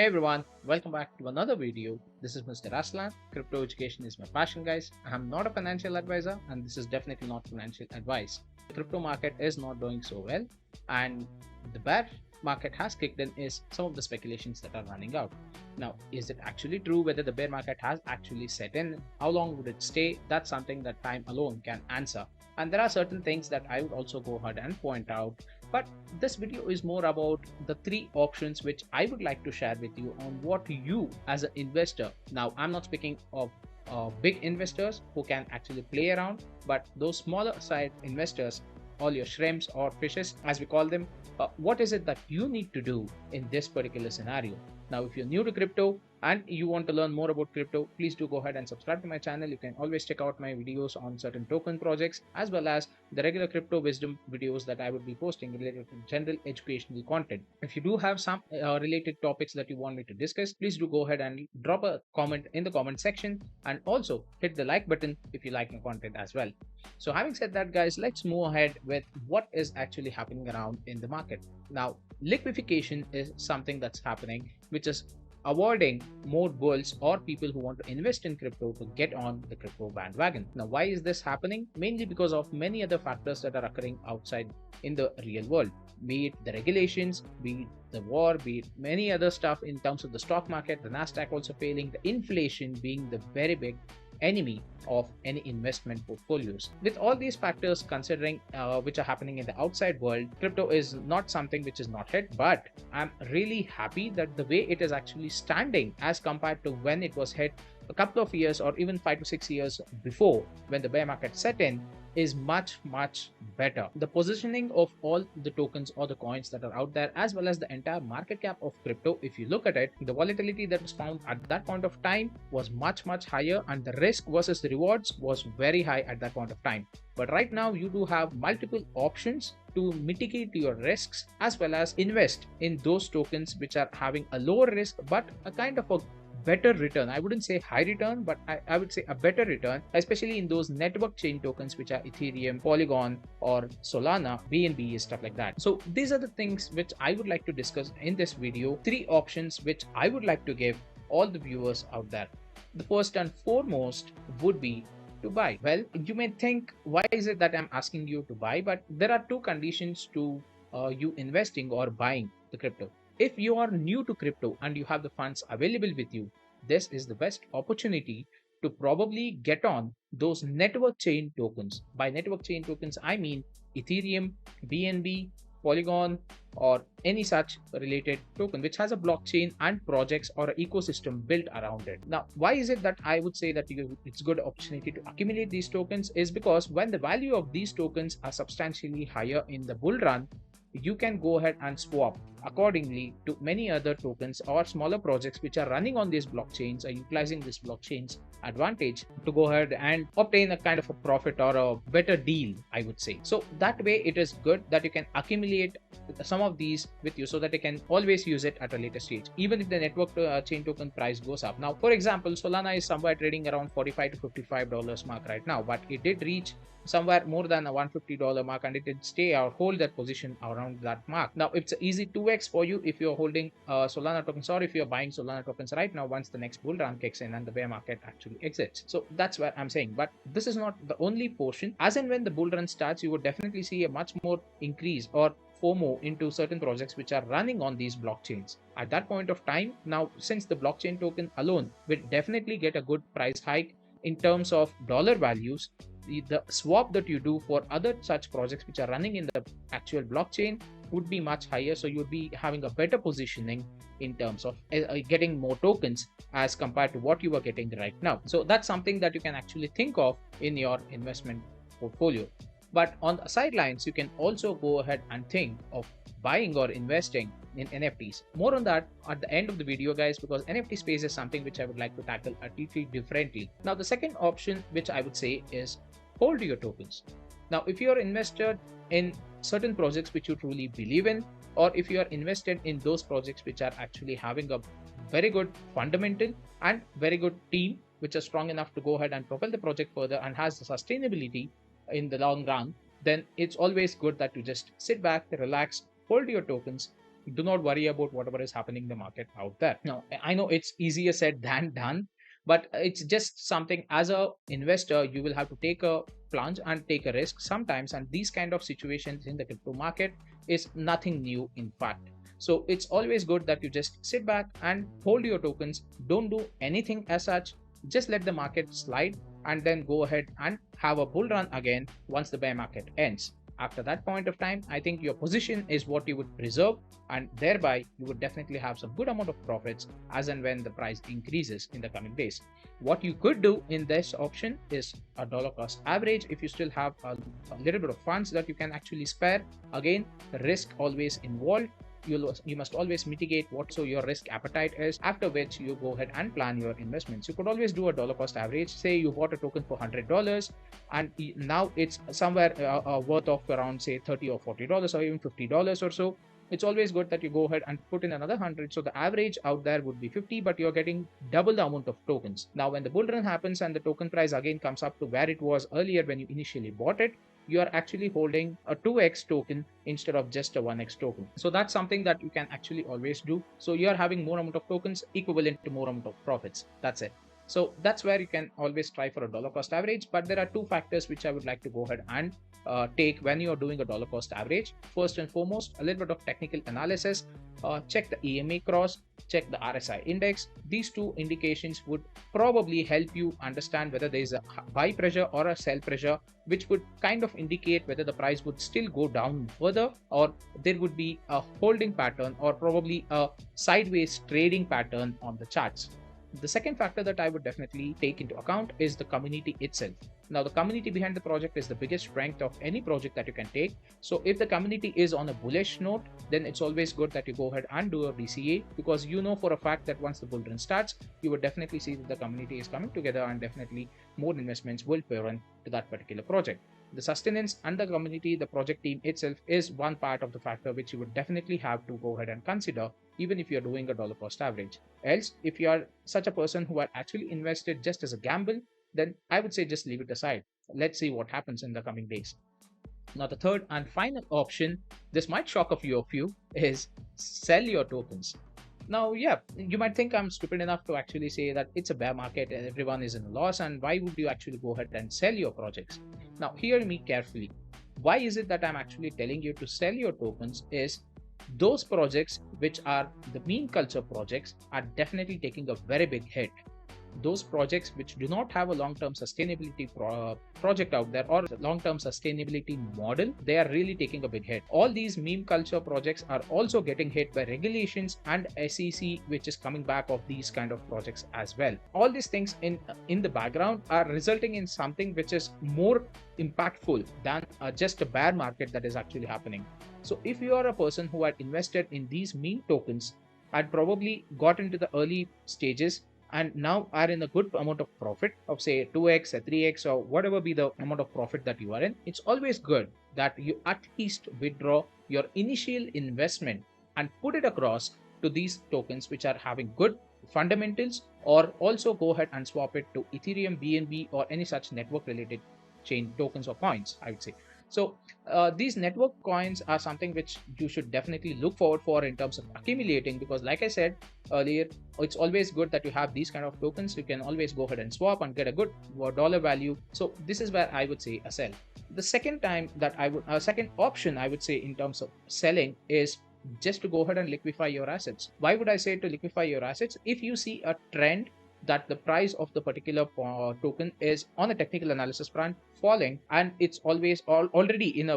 Hey everyone, welcome back to another video. This is Mr. Aslan. Crypto education is my passion, guys. I'm not a financial advisor, and this is definitely not financial advice. The crypto market is not doing so well, and the bear market has kicked in is some of the speculations that are running out. Now, is it actually true whether the bear market has actually set in? How long would it stay? That's something that time alone can answer. And there are certain things that I would also go ahead and point out, but this video is more about the three options which I would like to share with you on what you as an investor. Now, I'm not speaking of big investors who can actually play around, but those smaller side investors, all your shrimps or fishes as we call them, what is it that you need to do in this particular scenario? Now, if you're new to crypto and you want to learn more about crypto, please do go ahead and subscribe to my channel. You can always check out my videos on certain token projects as well as the regular crypto wisdom videos that I would be posting related to general educational content. If you do have some related topics that you want me to discuss, please do go ahead and drop a comment in the comment section, and also hit the like button if you like my content as well. So having said that, guys, let's move ahead with what is actually happening around in the market. Now, liquefaction is something that's happening, which is avoiding more bulls or people who want to invest in crypto to get on the crypto bandwagon. Now, why is this happening? Mainly because of many other factors that are occurring outside in the real world, be it the regulations, be it the war, be it many other stuff in terms of the stock market, the Nasdaq also failing, the inflation being the very big enemy of any investment portfolios. With all these factors considering which are happening in the outside world, crypto is not something which is not hit, but I'm really happy that the way it is actually standing as compared to when it was hit a couple of years or even 5 to 6 years before when the bear market set in is much better. The positioning of all the tokens or the coins that are out there, as well as the entire market cap of crypto, if you look at it, the volatility that was found at that point of time was much higher, and the risk versus the rewards was very high at that point of time. But right now you do have multiple options to mitigate your risks as well as invest in those tokens which are having a lower risk but a kind of a better return. I wouldn't say high return, but I would say a better return, especially in those network chain tokens which are Ethereum, Polygon, or Solana, BNB, stuff like that. So these are the things which I would like to discuss in this video. Three options which I would like to give all the viewers out there. The first and foremost would be to buy. Well, you may think, why is it that I'm asking you to buy? But there are two conditions to you investing or buying the crypto. If you are new to crypto and you have the funds available with you, this is the best opportunity to probably get on those network chain tokens. By network chain tokens, I mean Ethereum, BNB, Polygon, or any such related token which has a blockchain and projects or an ecosystem built around it. Now, why is it that I would say that it's a good opportunity to accumulate these tokens is because when the value of these tokens are substantially higher in the bull run, you can go ahead and swap accordingly to many other tokens or smaller projects which are running on these blockchains or utilizing this blockchain's advantage to go ahead and obtain a kind of a profit or a better deal, I would say. So that way it is good that you can accumulate some of these with you so that you can always use it at a later stage, even if the network chain token price goes up. Now, for example, Solana is somewhere trading around $45 to $55 mark right now, but it did reach somewhere more than a $150 mark and it did stay or hold that position around that mark. Now, it's easy 2x for you if you're holding Solana tokens or if you're buying Solana tokens right now once the next bull run kicks in and the bear market actually exits. So that's what I'm saying. But this is not the only portion. As and when the bull run starts, you would definitely see a much more increase or FOMO into certain projects which are running on these blockchains. At that point of time, now since the blockchain token alone will definitely get a good price hike in terms of dollar values, the swap that you do for other such projects which are running in the actual blockchain would be much higher. So you'd be having a better positioning in terms of getting more tokens as compared to what you are getting right now. So that's something that you can actually think of in your investment portfolio. But on the sidelines, you can also go ahead and think of buying or investing in NFTs. More on that at the end of the video, guys, because NFT space is something which I would like to tackle a little differently. Now, the second option which I would say is hold your tokens. Now, if you're invested in certain projects which you truly believe in, or if you are invested in those projects which are actually having a very good fundamental and very good team which are strong enough to go ahead and propel the project further and has the sustainability in the long run, then it's always good that you just sit back, relax, hold your tokens, Do not worry about whatever is happening in the market out there. Now, I know it's easier said than done, but it's just something as a investor you will have to take a plunge and take a risk sometimes, and these kind of situations in the crypto market is nothing new in fact. So it's always good that you just sit back and hold your tokens, don't do anything as such, just let the market slide and then go ahead and have a bull run again once the bear market ends. After that point of time, I think your position is what you would preserve, and thereby you would definitely have some good amount of profits as and when the price increases in the coming days. What you could do in this option is a dollar cost average if you still have a little bit of funds that you can actually spare. Again, risk always involved. You must always mitigate what so your risk appetite is, after which you go ahead and plan your investments. You could always do a dollar cost average. Say you bought a token for $100 and now it's somewhere worth of around say $30 or $40 or even $50 or so. It's always good that you go ahead and put in another 100, so the average out there would be 50, but you're getting double the amount of tokens. Now when the bull run happens and the token price again comes up to where it was earlier when you initially bought it, you are actually holding a 2x token instead of just a 1x token. So that's something that you can actually always do. So you are having more amount of tokens equivalent to more amount of profits. That's it. So that's where you can always try for a dollar cost average. But there are two factors which I would like to go ahead and take when you're doing a dollar cost average. First and foremost, a little bit of technical analysis. Check the EMA cross, check the RSI index. These two indications would probably help you understand whether there is a buy pressure or a sell pressure, which would kind of indicate whether the price would still go down further or there would be a holding pattern or probably a sideways trading pattern on the charts. The second factor that I would definitely take into account is the community itself. Now, the community behind the project is the biggest strength of any project that you can take. So if the community is on a bullish note, then it's always good that you go ahead and do a DCA, because you know for a fact that once the bull run starts, you would definitely see that the community is coming together and definitely more investments will pour in to that particular project. The sustenance and the community, the project team itself is one part of the factor which you would definitely have to go ahead and consider, even if you're doing a dollar cost average. Else, if you are such a person who are actually invested just as a gamble, then I would say just leave it aside. Let's see what happens in the coming days. Now, the third and final option, this might shock a few of you, is sell your tokens. Now, yeah, you might think I'm stupid enough to actually say that it's a bear market and everyone is in a loss, and why would you actually go ahead and sell your projects? Now, hear me carefully. Why is it that I'm actually telling you to sell your tokens is those projects which are the meme culture projects are definitely taking a very big hit. Those projects which do not have a long-term sustainability project out there or long-term sustainability model, they are really taking a big hit. All these meme culture projects are also getting hit by regulations and SEC, which is coming back of these kind of projects as well. All these things in the background are resulting in something which is more impactful than just a bear market that is actually happening. So if you are a person who had invested in these meme tokens, had probably got into the early stages and now are in a good amount of profit of say 2x or 3x or whatever be the amount of profit that you are in, it's always good that you at least withdraw your initial investment and put it across to these tokens which are having good fundamentals, or also go ahead and swap it to Ethereum, BNB, or any such network related chain tokens or coins, I would say. So these network coins are something which you should definitely look forward for in terms of accumulating, because like I said earlier, it's always good that you have these kind of tokens. You can always go ahead and swap and get a good dollar value. So this is where I would say a sell. The second time that second option I would say in terms of selling is just to go ahead and liquefy your assets. Why would I say to liquefy your assets? If you see a trend that the price of the particular token is on a technical analysis front falling and it's always already in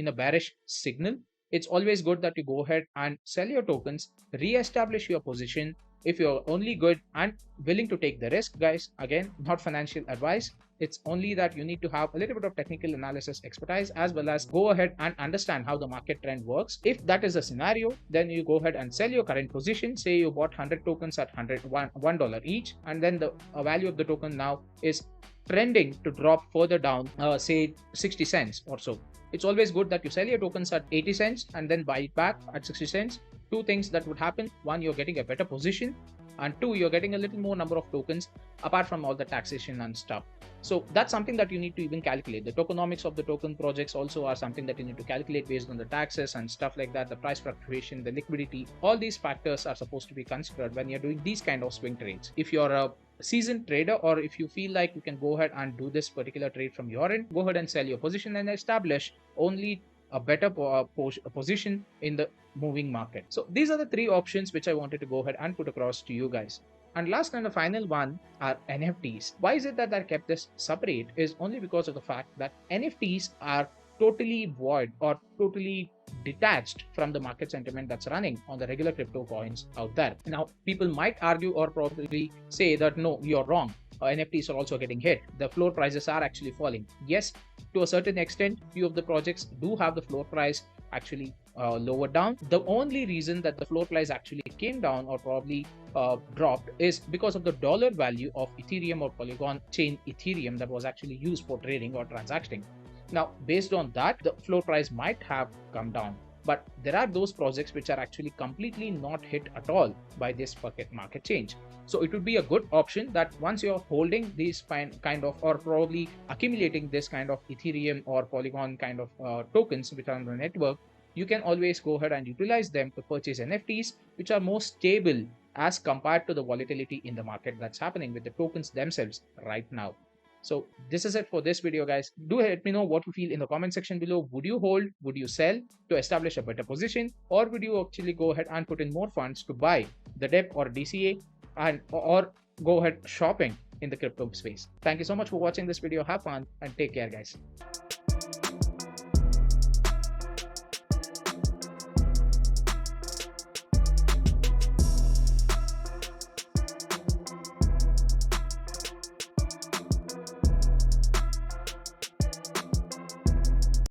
a bearish signal, it's always good that you go ahead and sell your tokens, re-establish your position. If you're only good and willing to take the risk, guys, again, not financial advice, it's only that you need to have a little bit of technical analysis expertise as well as go ahead and understand how the market trend works. If that is a scenario, then you go ahead and sell your current position. Say you bought 100 tokens at $1 each, and then the value of the token now is trending to drop further down, say 60 cents or so. It's always good that you sell your tokens at 80 cents and then buy it back at 60 cents. Two things that would happen: one, you're getting a better position, and two, you're getting a little more number of tokens apart from all the taxation and stuff. So that's something that you need to even calculate. The tokenomics of the token projects also are something that you need to calculate based on the taxes and stuff like that, the price fluctuation, the liquidity. All these factors are supposed to be considered when you're doing these kind of swing trades. If you're a seasoned trader, or if you feel like you can go ahead and do this particular trade from your end, go ahead and sell your position and establish only a better position in the moving market. So these are the three options which I wanted to go ahead and put across to you guys. And last and the final one are NFTs. Why is it that I kept this separate? Is only because of the fact that NFTs are totally void or totally detached from the market sentiment that's running on the regular crypto coins out there. Now, people might argue or probably say that no, you're wrong. NFTs are also getting hit. The floor prices are actually falling. Yes, to a certain extent, few of the projects do have the floor price actually lowered down. The only reason that the floor price actually came down or probably dropped is because of the dollar value of Ethereum or Polygon chain Ethereum that was actually used for trading or transacting. Now, based on that, the floor price might have come down. But there are those projects which are actually completely not hit at all by this market change. So it would be a good option that once you're holding these kind of, or probably accumulating this kind of Ethereum or Polygon kind of tokens which are on the network, you can always go ahead and utilize them to purchase NFTs, which are more stable as compared to the volatility in the market that's happening with the tokens themselves right now. So this is it for this video, guys. Do let me know what you feel in the comment section below. Would you hold, would you sell to establish a better position, or would you actually go ahead and put in more funds to buy the DEP or DCA and or go ahead shopping in the crypto space? Thank you so much for watching this video. Have fun and take care, guys.